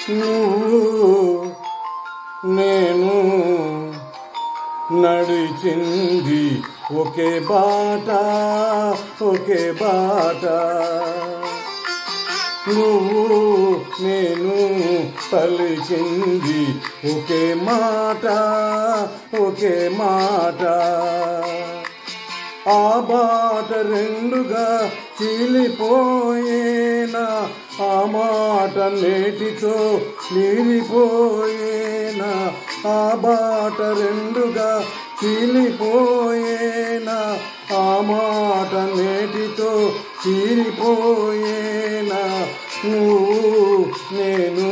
నువ్వు నేను నడిచింది ఒకే బాట, ఒకే బాట. నువ్వు నేను పలికింది ఒకే మాట, ఒకే మాట. ఆ బాట రెండుగా చీలిపోయేనా, ఆ మాట నేటితో నీరిపోయేనా. ఆ బాట రెండుగా చీలిపోయేనా, ఆ మాట నేటితో చీలిపోయేనా. నువ్వు నేను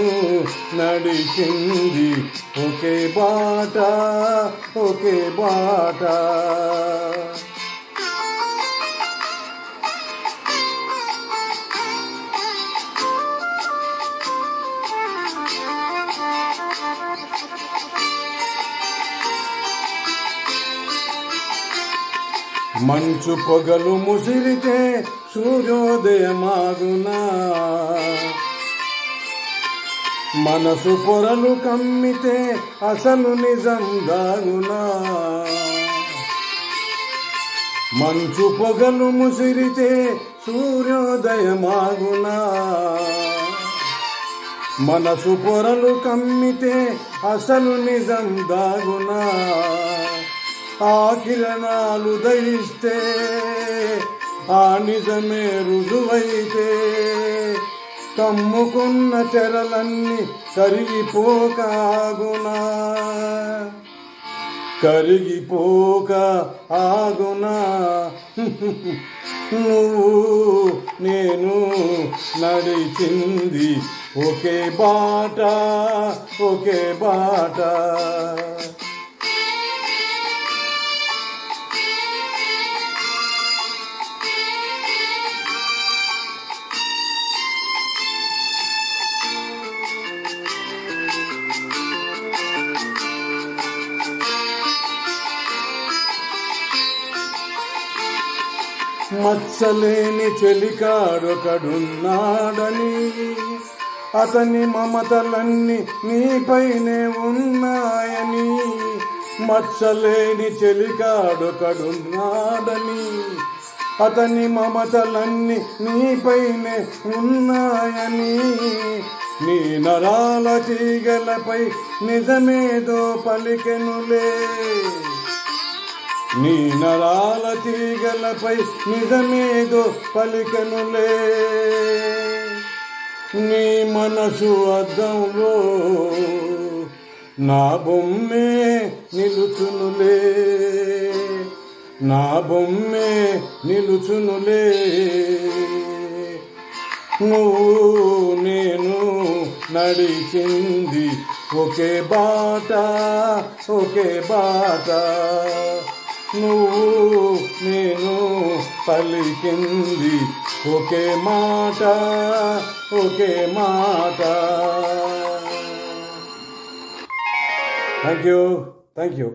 నడిచింది ఒకే బాట, ఒకే బాట. మంచు పొగలు ముసిరితే సూర్యోదయమాగునా, మనసు పొరలు కమ్మితే అసలు నిజం దాగునా. మంచు పొగలు ముసిరితే సూర్యోదయమాగునా, మనసు పొరలు కమ్మితే అసలు నిజం దాగునా. ఆ కిరణాలు దయిస్తే ఆ నిజమే రుజువైతే కమ్ముకున్న తెరలన్నీ కరిగిపోక ఆగునా, కరిగిపోక ఆగునా. నువ్వు నేను నడిచింది ఒకే బాట, ఒకే బాట. మచ్చలేని చెలికాడొకడున్నాడని, అతని మమతలన్నీ నీపైనే ఉన్నాయని. మచ్చలేని చెలికాడొకడున్నాడని, అతని మమతలన్నీ నీపైనే ఉన్నాయని. నీ నరాల తీగలపై నిజమేదో పలికెనులే, నీ నరాల తీగలపై నిజమేదో పలికెనులే. నీ మనసు అద్దంలో నా బొమ్మే నిలుచునులే, నా బొమ్మే నిలుచునులే. నువ్వు నేను నడిచింది ఒకే బాట, ఒకే బాట. నువ్వు నేను పలికింది ఒకే మాట, ఒకే మాట. Thank you.